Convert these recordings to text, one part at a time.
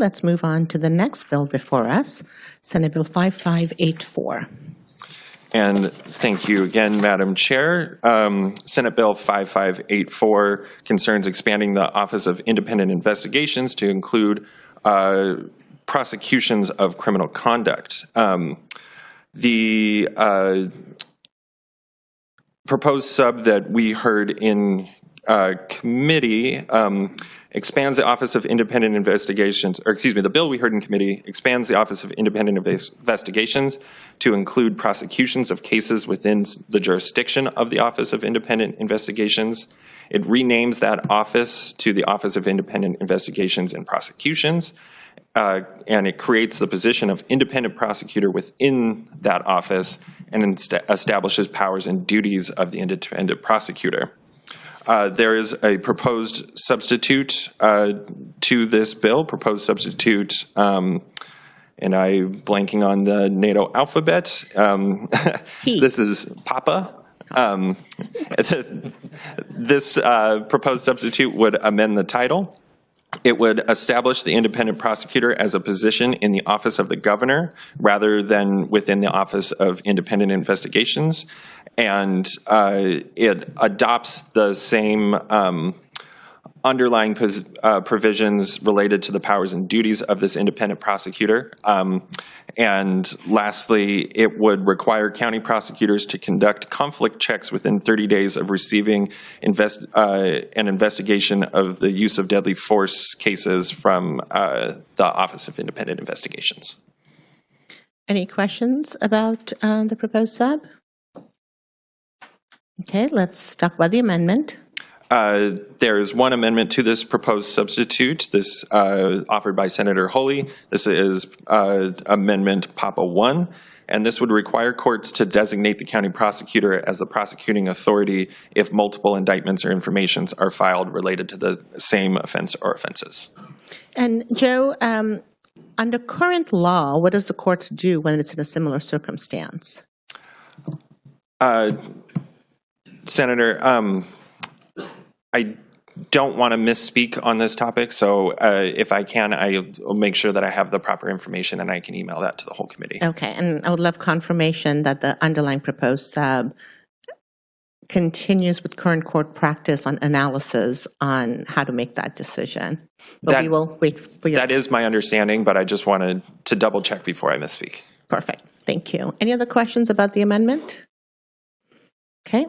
Let's move on to the next bill before us, Senate Bill 5584. And thank you again, Madam Chair. Senate Bill 5584 concerns expanding the Office of Independent Investigations to include prosecutions of criminal conduct. The proposed sub that we heard in committee expands the Office of Independent Investigations, or excuse me, the bill we heard in committee expands the Office of Independent Investigations to include prosecutions of cases within the jurisdiction of the Office of Independent Investigations. It renames that office to the Office of Independent Investigations and Prosecutions, and it creates the position of independent prosecutor within that office and establishes powers and duties of the independent prosecutor. There is a proposed substitute to this bill, proposed substitute, and I'm blanking on the NATO alphabet. This is PAPA. This proposed substitute would amend the title. It would establish the independent prosecutor as a position in the office of the governor rather than within the Office of Independent Investigations. And it adopts the same underlying provisions related to the powers and duties of this independent prosecutor. And lastly, it would require county prosecutors to conduct conflict checks within 30 days of receiving an investigation of the use of deadly force cases from the Office of Independent Investigations. Any questions about the proposed sub? Okay, let's talk about the amendment. There is one amendment to this proposed substitute, this offered by Senator Holy. This is Amendment PAPA 1, and this would require courts to designate the county prosecutor as the prosecuting authority if multiple indictments or informations are filed related to the same offense or offenses. And Joe, under current law, what does the court do when it's in a similar circumstance? Senator, I don't want to misspeak on this topic, so if I can, I'll make sure that I have the proper information and I can email that to the whole committee. Okay, and I would love confirmation that the underlying proposed sub continues with current court practice on analysis on how to make that decision. But we will wait for your... That is my understanding, but I just wanted to double check before I misspeak. Perfect, thank you. Any other questions about the amendment? Okay.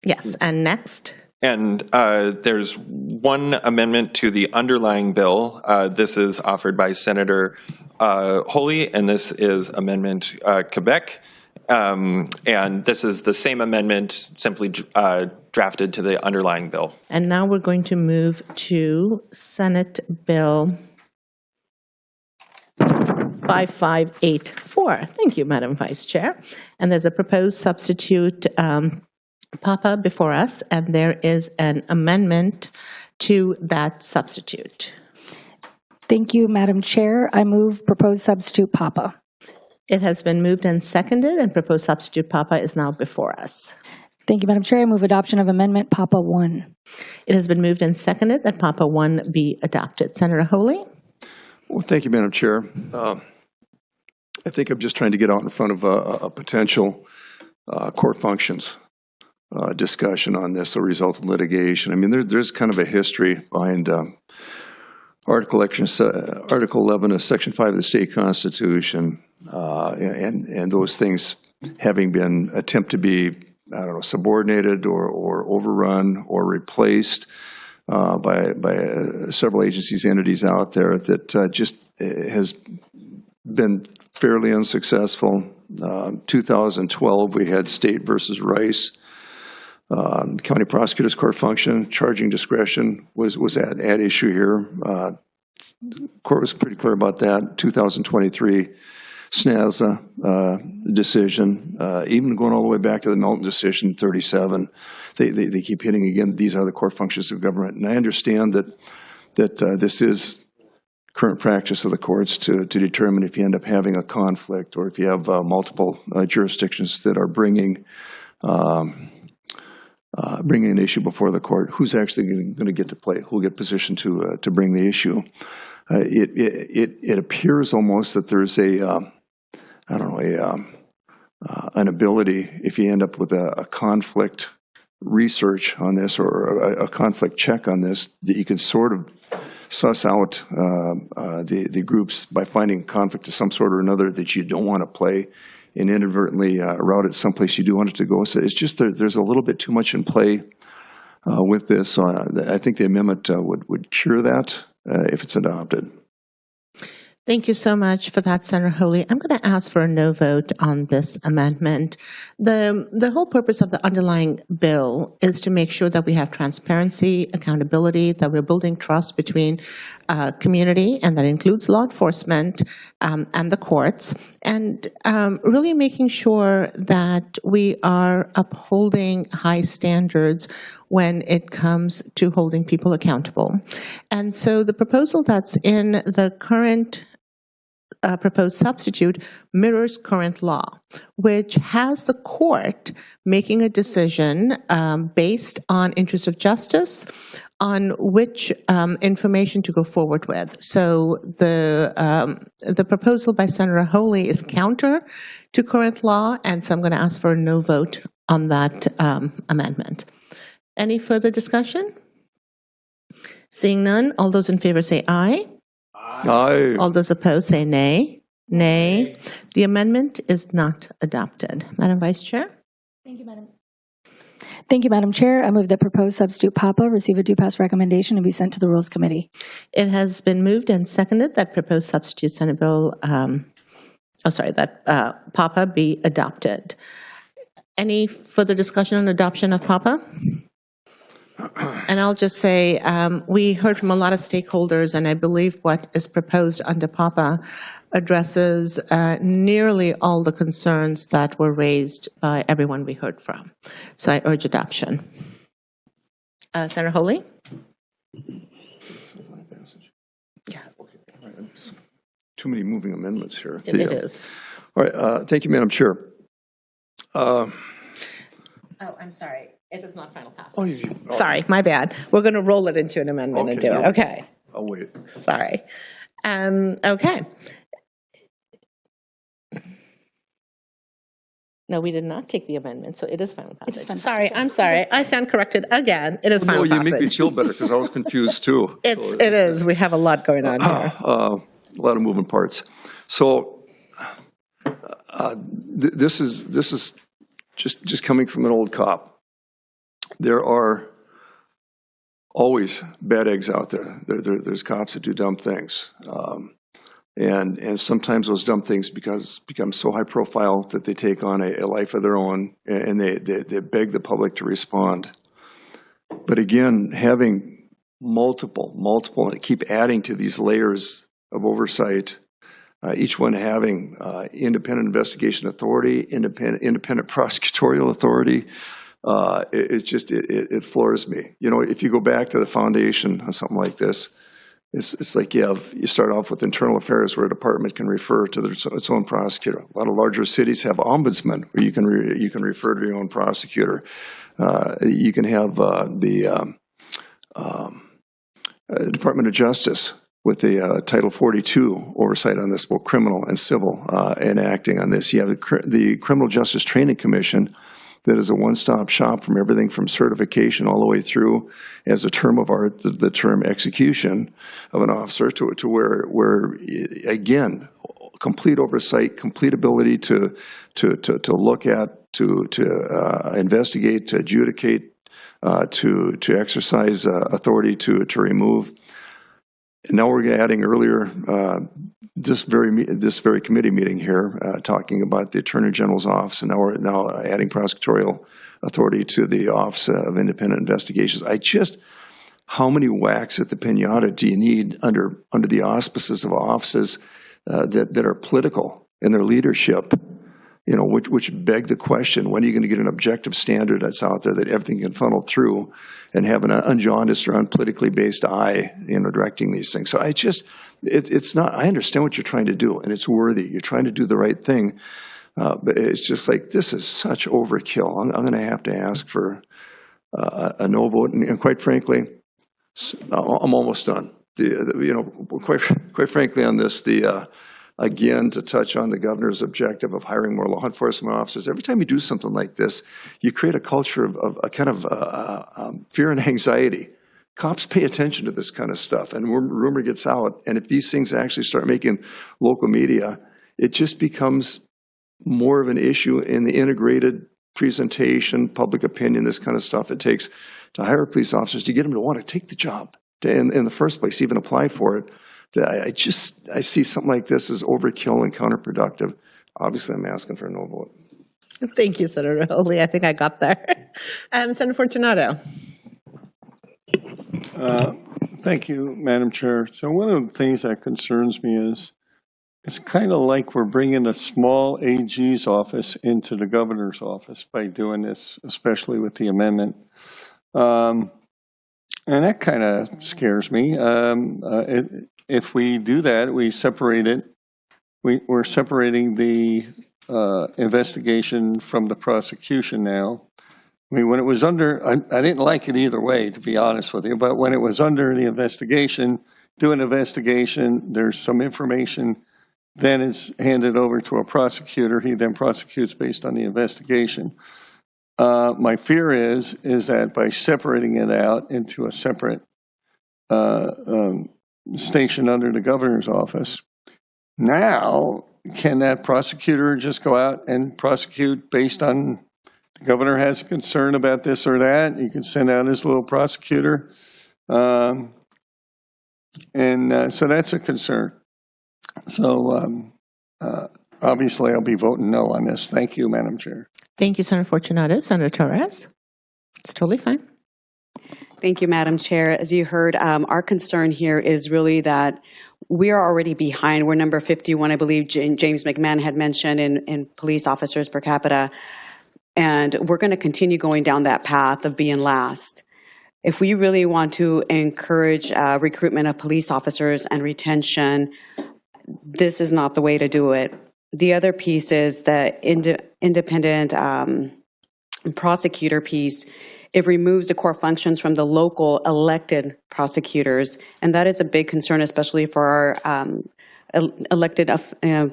Yes, and next. And there's one amendment to the underlying bill. This is offered by Senator Holy, and this is Amendment Quebec. And this is the same amendment, simply drafted to the underlying bill. And now we're going to move to Senate Bill 5584. Thank you, Madam Vice Chair. And there's a proposed substitute PAPA before us, and there is an amendment to that substitute. Thank you, Madam Chair. I move proposed substitute PAPA. It has been moved and seconded, and proposed substitute PAPA is now before us. Thank you, Madam Chair. I move adoption of Amendment PAPA 1. It has been moved and seconded that PAPA 1 be adopted. Senator Holy? Well, thank you, Madam Chair. I think I'm just trying to get out in front of a potential court functions discussion on this, a result of litigation. I mean, there's kind of a history behind Article 11 of Section 5 of the state constitution, and those things having been attempted to be, I don't know, subordinated or overrun or replaced by several agencies, entities out there that just has been fairly unsuccessful. 2012, we had State versus Rice. County prosecutor's court function, charging discretion was at issue here. Court was pretty clear about that. 2023 SNASA decision, even going all the way back to the Melton decision, 37. They keep hitting again, these are the core functions of government. And I understand that this is current practice of the courts to determine if you end up having a conflict or if you have multiple jurisdictions that are bringing bringing an issue before the court, who's actually going to get to play, who will get positioned to bring the issue. It appears almost that there's an ability, if you end up with a conflict research on this or a conflict check on this, that you can sort of suss out the groups by finding conflict of some sort or another that you don't want to play and inadvertently route it someplace you do want it to go. So it's just there's a little bit too much in play with this. So I think the amendment would cure that if it's adopted. Thank you so much for that, Senator Holy. I'm going to ask for a no vote on this amendment. The whole purpose of the underlying bill is to make sure that we have transparency, accountability, that we're building trust between community, and that includes law enforcement and the courts, and really making sure that we are upholding high standards when it comes to holding people accountable. And so the proposal that's in the current proposed substitute mirrors current law, which has the court making a decision based on interest of justice on which information to go forward with. So the proposal by Senator Holy is counter to current law, and so I'm going to ask for a no vote on that amendment. Any further discussion? Seeing none, all those in favor say aye. Aye. All those opposed say nay. Nay. The amendment is not adopted. Madam Vice Chair? Thank you, Madam. Thank you, Madam Chair. I move that proposed substitute PAPA receive a due pass recommendation and be sent to the Rules Committee. It has been moved and seconded that proposed substitute Senate Bill, PAPA be adopted. Any further discussion on adoption of PAPA? And I'll just say, we heard from a lot of stakeholders, and I believe what is proposed under PAPA addresses nearly all the concerns that were raised by everyone we heard from. So I urge adoption. Senator Holy? Yeah. Too many moving amendments here. It is. All right. Thank you, Madam Chair. Oh, I'm sorry. It is not final passage. Oh, Sorry, my bad. We're going to roll it into an amendment and do it. Okay. I'll wait. Sorry. Okay. No, we did not take the amendment, so it is final passage. final Sorry, I'm sorry. I stand corrected again. It is final No, you passage. make me feel better because I was confused too. It is. We have a lot going on here. A lot of moving parts. So this is just coming from an old cop. There are always bad eggs out there. There's cops that do dumb things. And sometimes those dumb things become so high profile that they take on a life of their own, and they beg the public to respond. But again, having multiple, and keep adding to these layers of oversight, each one having independent investigation authority, independent prosecutorial authority, it floors me. You know, if you go back to the foundation on something like this, it's like you start off with internal affairs where a department can refer to its own prosecutor. A lot of larger cities have ombudsmen where you can refer to your own prosecutor. You can have the Department of Justice with the Title 42 oversight on this, both criminal and civil, enacting on this. You have the Criminal Justice Training Commission that is a one-stop shop from everything from certification all the way through as a term of art, the term execution of an officer to where again, complete oversight, complete ability to look at, to investigate, to adjudicate, to exercise authority to remove. And now we're adding earlier this very committee meeting here, talking about the Attorney General's office, and now we're adding prosecutorial authority to the Office of Independent Investigations. How many whacks at the piñata do you need under the auspices of offices that are political in their leadership? You know, which beg the question: when are you going to get an objective standard that's out there that everything can funnel through, and have an unjaundiced or unpolitically based eye, directing these things? So it's not. I understand what you're trying to do, and it's worthy. You're trying to do the right thing, but it's just like this is such overkill. I'm going to have to ask for a no vote. And quite frankly, I'm almost done. Quite frankly on this, again, to touch on the governor's objective of hiring more law enforcement officers, every time you do something like this, you create a culture of a kind of fear and anxiety. Cops pay attention to this kind of stuff, and rumor gets out. And if these things actually start making local media, it just becomes more of an issue in the integrated presentation, public opinion, this kind of stuff it takes to hire police officers to get them to want to take the job, to, in the first place, even apply for it. I see something like this as overkill and counterproductive. Obviously, I'm asking for a no vote. Thank you, Senator Holy. I think I got there. Senator Fortunato. Thank you, Madam Chair. So one of the things that concerns me is it's kind of like we're bringing a small AG's office into the governor's office by doing this, especially with the amendment. And that kind of scares me. If we do that, we separate it. We're separating the investigation from the prosecution now. I mean, when it was under, I didn't like it either way, to be honest with you, but when it was under the investigation, do an investigation, there's some information, then it's handed over to a prosecutor. He then prosecutes based on the investigation. My fear is that by separating it out into a separate station under the governor's office, now can that prosecutor just go out and prosecute based on the governor has a concern about this or that? He can send out his little prosecutor. So that's a concern. So obviously I'll be voting no on this. Thank you, Madam Chair. Thank you, Senator Fortunato. Senator Torres? It's totally fine. Thank you, Madam Chair. As you heard, our concern here is really that we are already behind. We're number 51, I believe James McMahon had mentioned, in police officers per capita. And we're going to continue going down that path of being last. If we really want to encourage recruitment of police officers and retention, this is not the way to do it. The other piece is the independent prosecutor piece. It removes the core functions from the local elected prosecutors, and that is a big concern, especially for our elected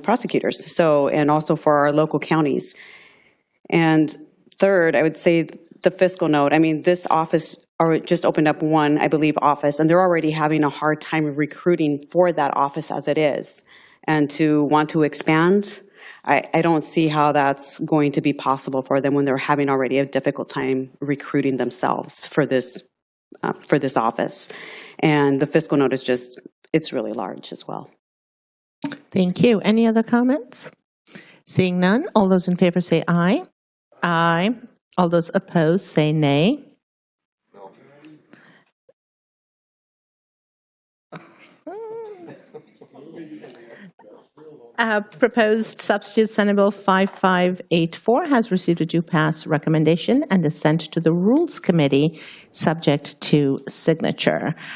prosecutors, and also for our local counties. And third, I would say the fiscal note. I mean, this office just opened up one, I believe, office, and they're already having a hard time recruiting for that office as it is. And to want to expand, I don't see how that's going to be possible for them when they're having already a difficult time recruiting themselves for this office. And the fiscal note is it's really large as well. Thank you. Any other comments? Seeing none, all those in favor say aye. Aye. All those opposed say nay. Proposed substitute Senate Bill 5584 has received a due pass recommendation and is sent to the Rules Committee subject to signature.